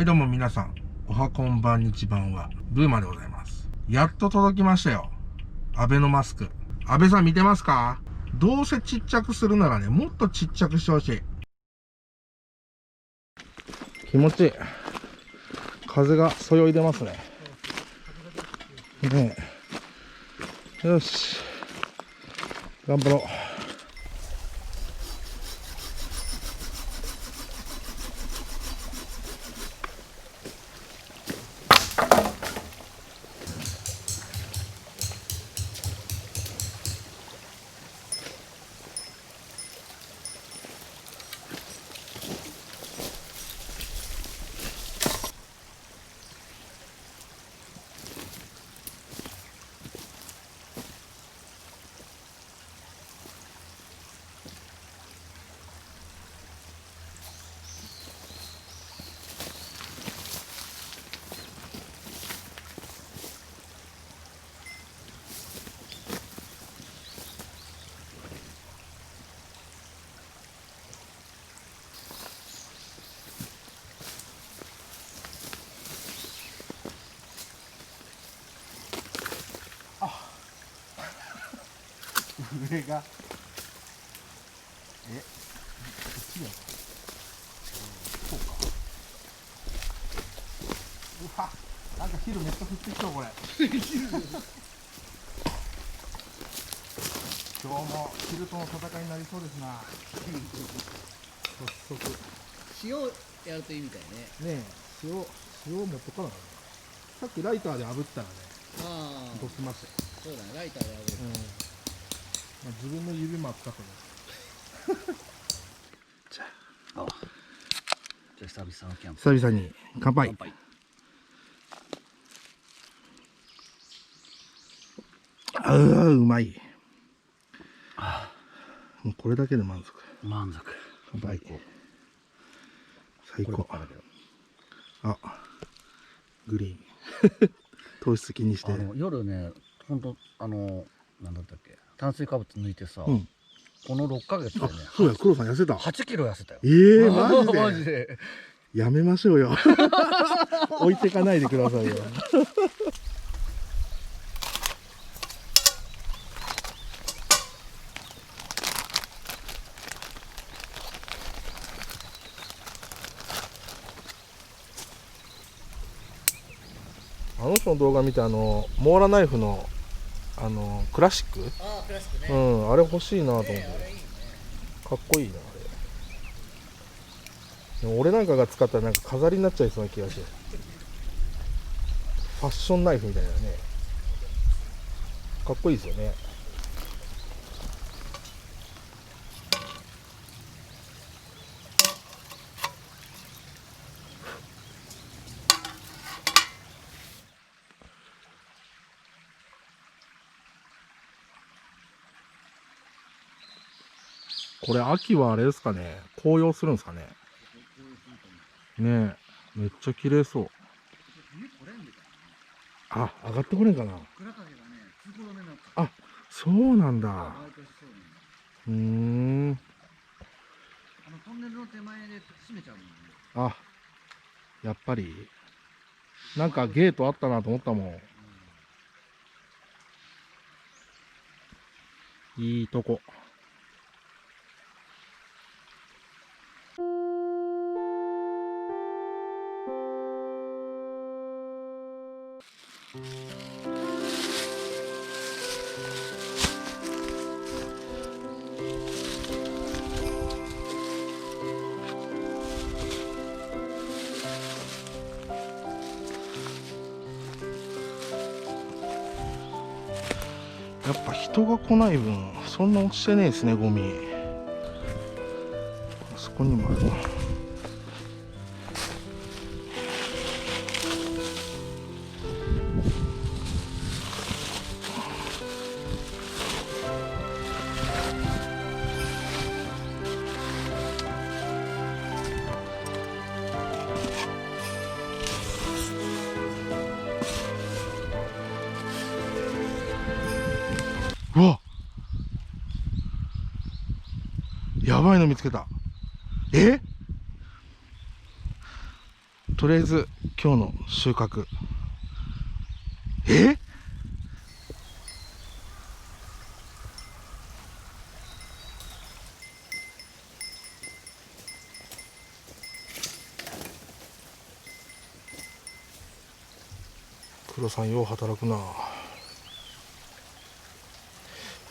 はいどうも皆さん、おはこんばんにちばんは、ブーマでございます。やっと届きましたよ。安倍のマスク。安倍さん見てますか？どうせちっちゃくするならね、もっとちっちゃくしてほしい。気持ちいい。風がそよいでますね。ねえ。よし。頑張ろう。上がこっちやそうか。うわ、なんか昼めっちゃ降ってきたこれ。今日も昼との戦いになりそうですな。早速塩やるといいみたいね。ねえ、塩持っとかな。さっきライターで炙ったらね、ああ、どきますよ。そうだね、ライターでやる。まあ、自分の指もあったと思う。じゃあ久々のキャンプ。久々に乾杯。乾杯。ああ、うまい。もうこれだけで満足。満足。乾杯。最高。あ、グリーン。糖質気にして。夜ね、ほんとなんだったっけ、炭水化物抜いてさ、うん、この6ヶ月でね、そうや、黒さん痩せた。8キロ痩せたよ。マジで。マジで。やめましょうよ。置いてかないでくださいよ。あの人の動画見てモーラナイフのクラシック、ああ、クラシックうね。ん、あれ欲しいなと思って、あれいいね。かっこいいなあれ。でも俺なんかが使ったらなんか飾りになっちゃいそうな気がして、ファッションナイフみたいなね、かっこいいですよね。これ秋はあれですかね、紅葉するんですかね。ねえ、めっちゃ綺麗そう。あ、上がってこれんかな。あ、そうなんだ。トンネルの手前で閉めちゃうもんね。あ、やっぱりなんかゲートあったなと思ったもん。いいとこ。やっぱ人が来ない分そんな落ちてねえですね、ゴミ。あそこにもあるな。うわ、やばいの見つけた。とりあえず今日の収穫。え、黒さんよう働くな。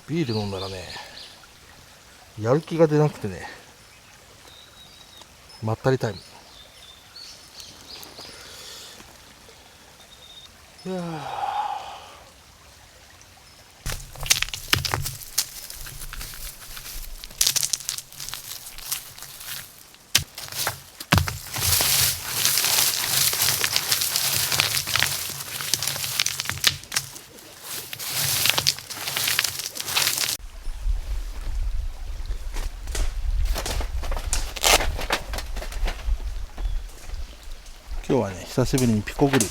ビール飲んだらね、やる気が出なくてね、まったりタイム。いやー、今日はね、久しぶりにピコグリル。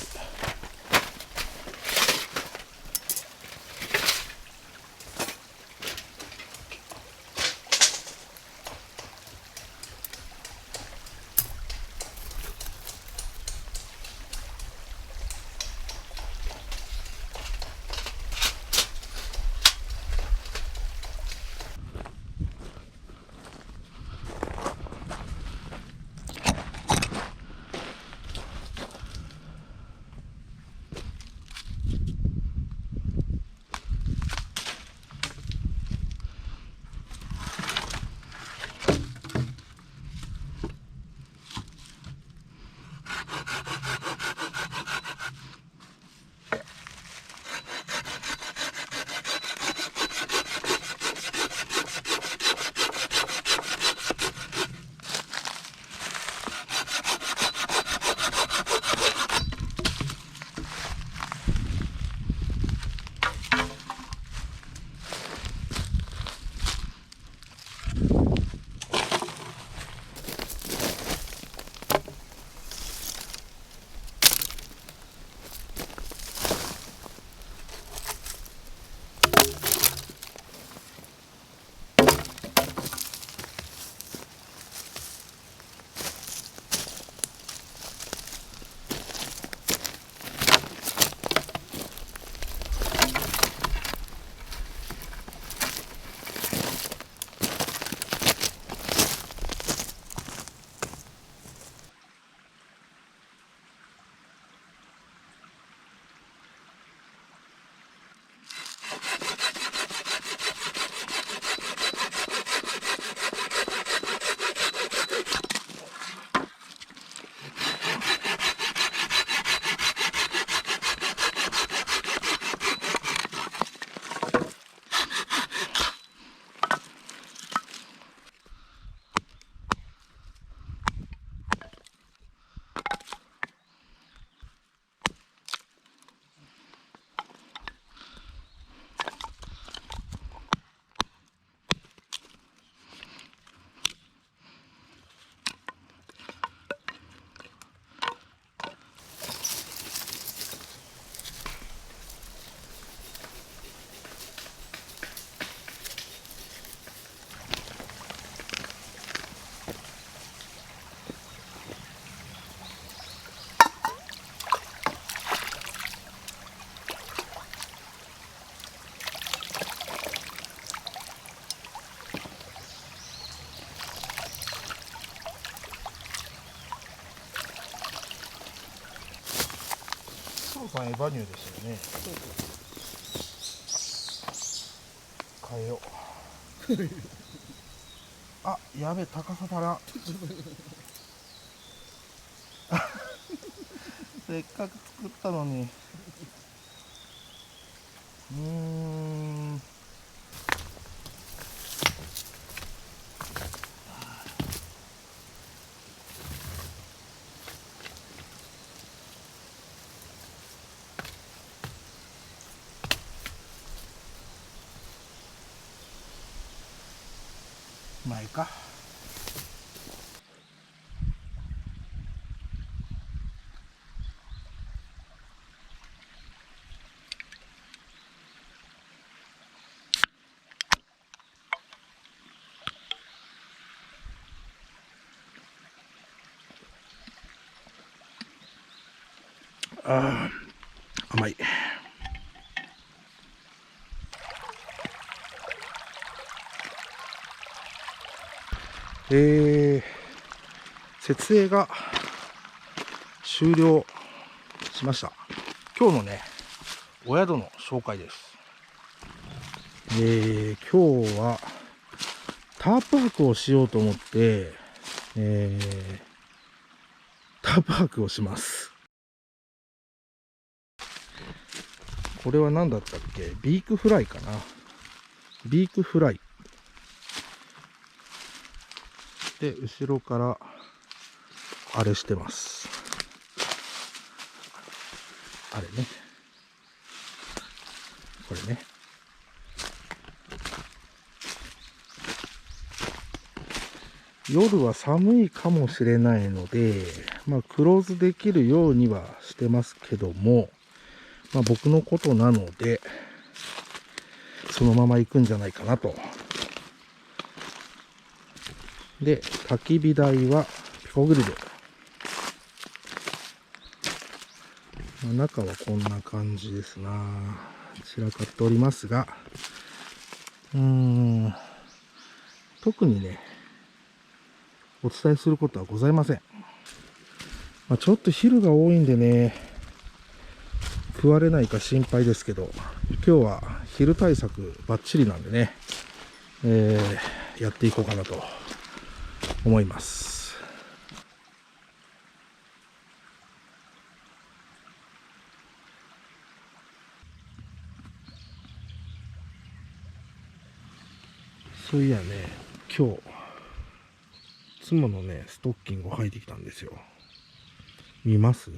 黒さんエヴァニューですよね。変えよう。あ、やべ、高さ足らん。せっかく作ったのに。まあいいか。あー、甘い。設営が終了しました。今日のね、お宿の紹介です。今日はタープ泊をしようと思って、タープ泊をします。これは何だったっけ？ビークフライかな。ビークフライ。で、後ろからあれしてます。あれね。これね。夜は寒いかもしれないので、クローズできるようにはしてますけども、僕のことなので、そのまま行くんじゃないかなと。で、焚き火台はピコグリル。中はこんな感じですな。散らかっておりますが、特にね、お伝えすることはございません。ちょっと昼が多いんでね、食われないか心配ですけど、今日は昼対策バッチリなんでね、やっていこうかなと思います。そういやね、今日妻のねストッキングを履いてきたんですよ。見ます？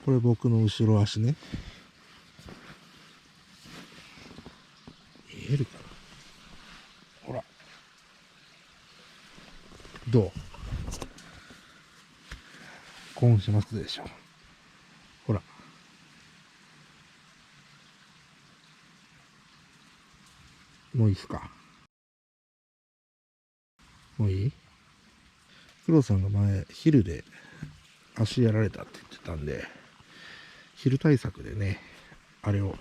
これ僕の後ろ足ね。見えるかな？ほら、どう？興奮しますでしょ。ほら、もういいっすか？もういい？黒さんが前昼で足やられたって言ってたんで、昼対策でね、あれを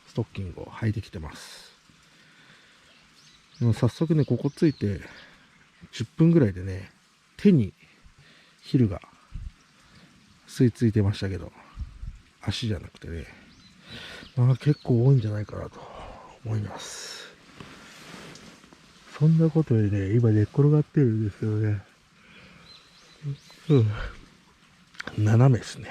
ストッキングを履いてきてます。でも早速ね、ここついて10分ぐらいでね、手に昼が吸い付いてましたけど、足じゃなくてね、結構多いんじゃないかなと思います。そんなことよりね、今寝っ転がってるんですけどね、斜めですね。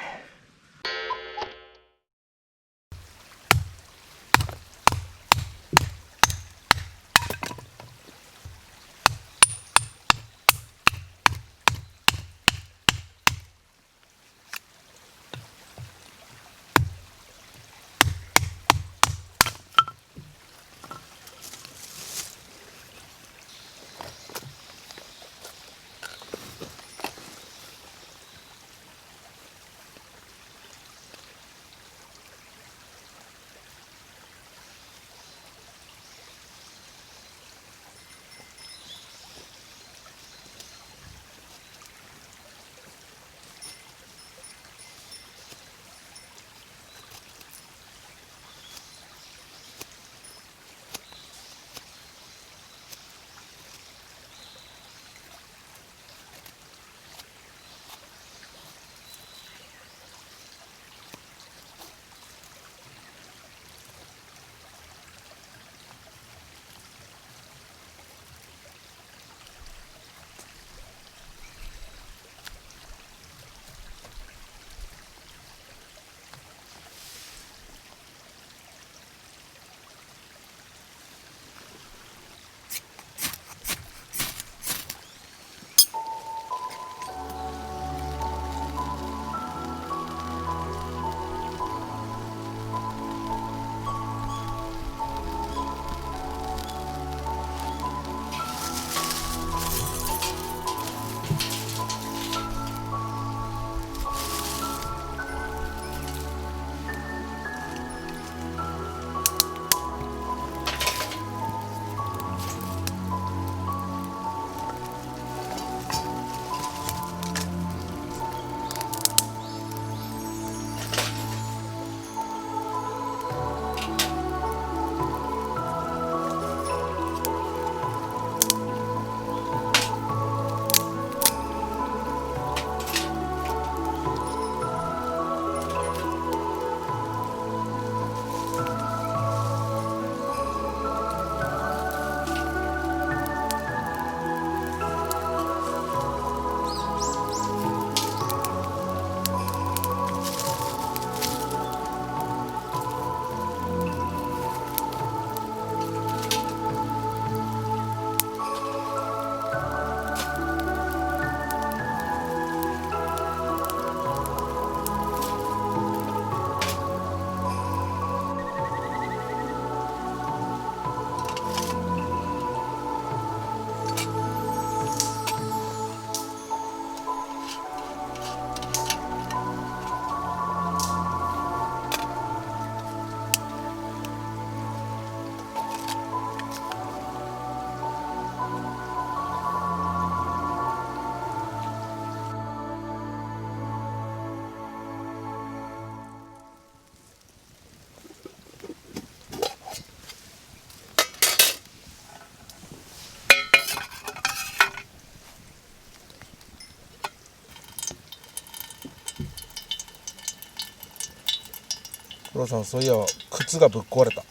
ローさん、そういや靴がぶっ壊れた。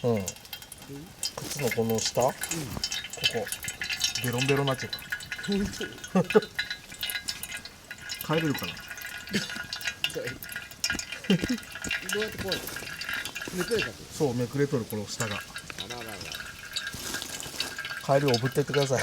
うん。靴のこの下、ここベロンベロンになっちゃった。帰れるかな。どうやって壊れた？めくれたって。そう、めくれとるこの下が。あららら。帰りおぶってってください。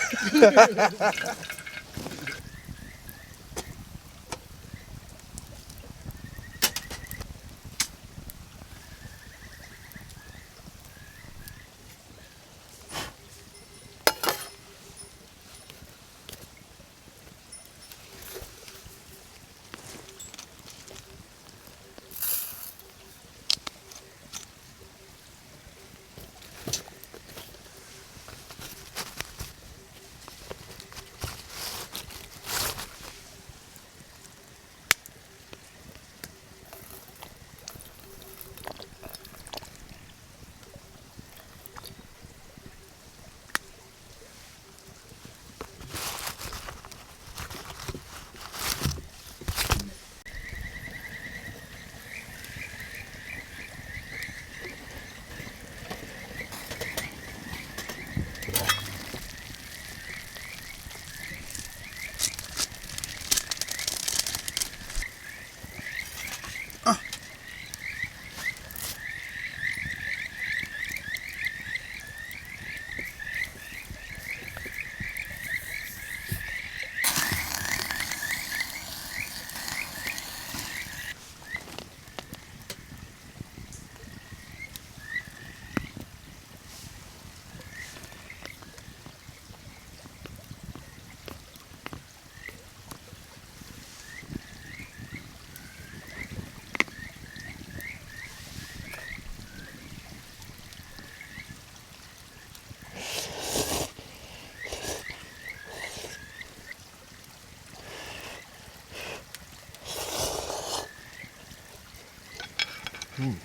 うん。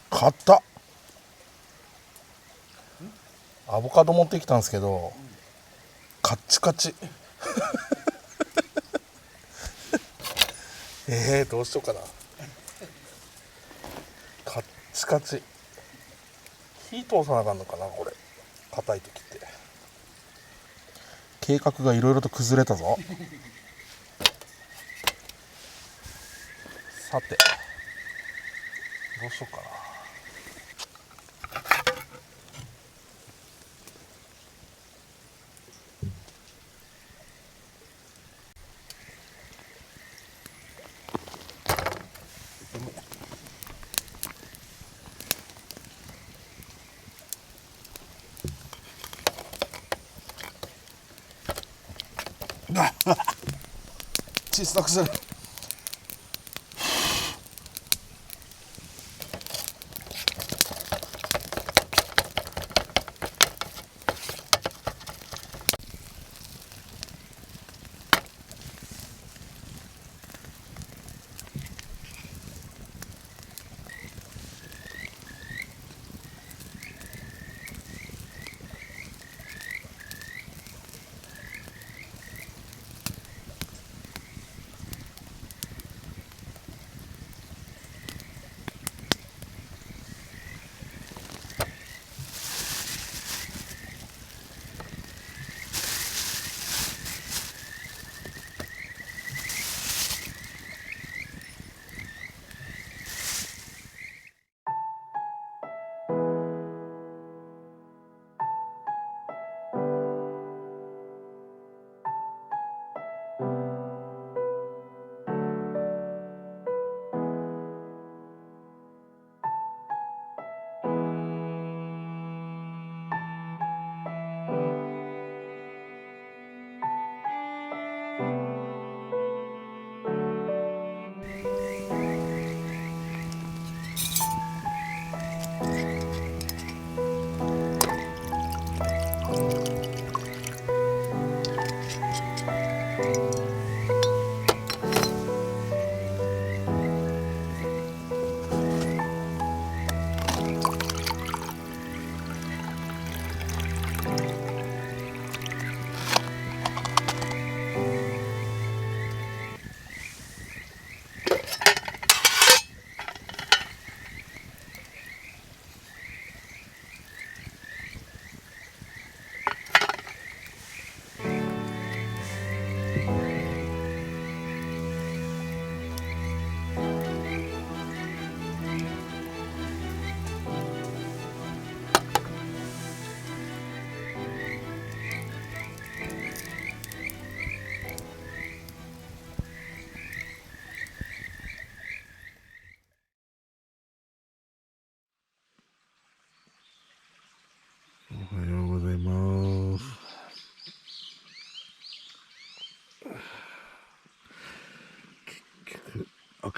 買った。アボカド持ってきたんですけど、カッチカチ。どうしようかな。カッチカチ。火通さなあかんのかな、これ。硬い時って。計画がいろいろと崩れたぞ。さて、どうしようかな。小さくする。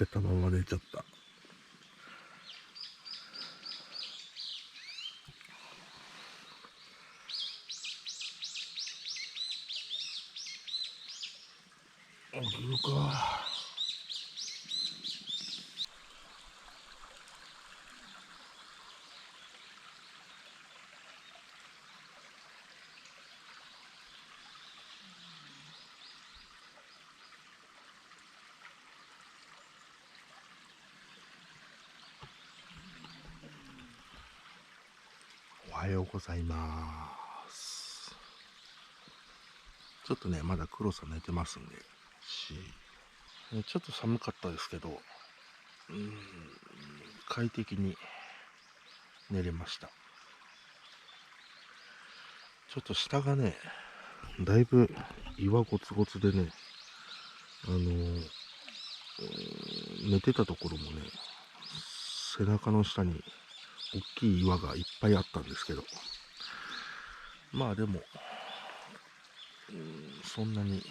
けたまま寝ちゃった。起きるか。おはようございます。ちょっとね、まだ黒さ寝てますんで、ちょっと寒かったですけど、快適に寝れました。ちょっと下がね、だいぶ岩ゴツゴツでね、寝てたところもね、背中の下に大きい岩がいっぱいあったんですけど、まあでも、そんなに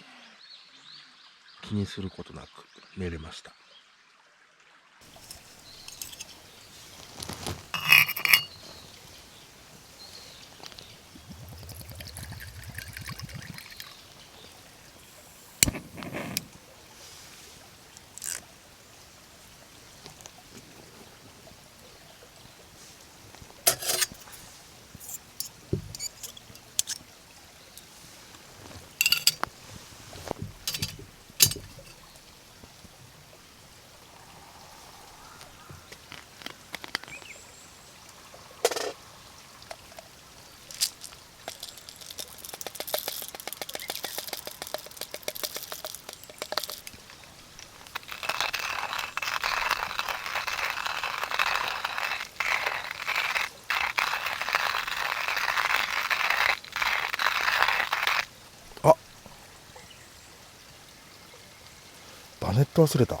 気にすることなく寝れました。あ、バネット忘れた。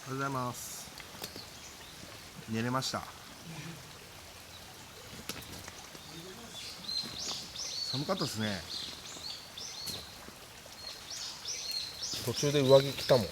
おはようございます。寝れました。寒かったですね。途中で上着着たもん。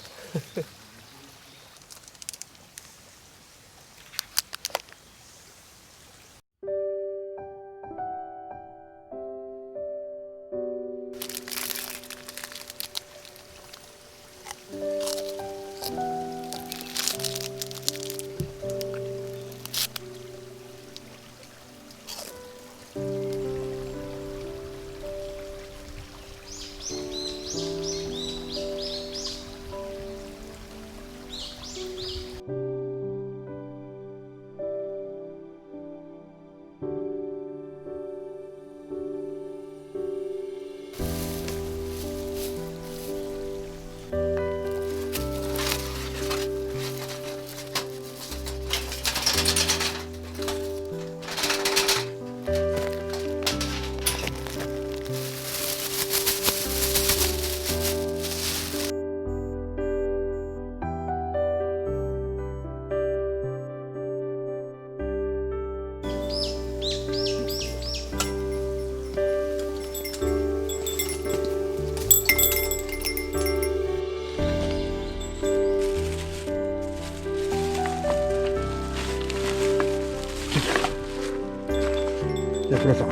じゃあ黒さん、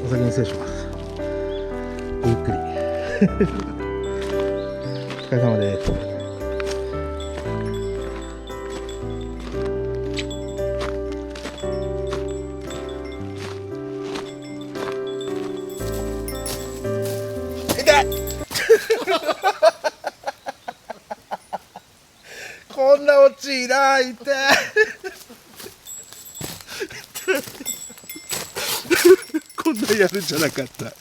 お先に失礼します。ごゆっくり。お疲れ様です。痛い。こんなオチいない。痛い。こんなやるんじゃなかった。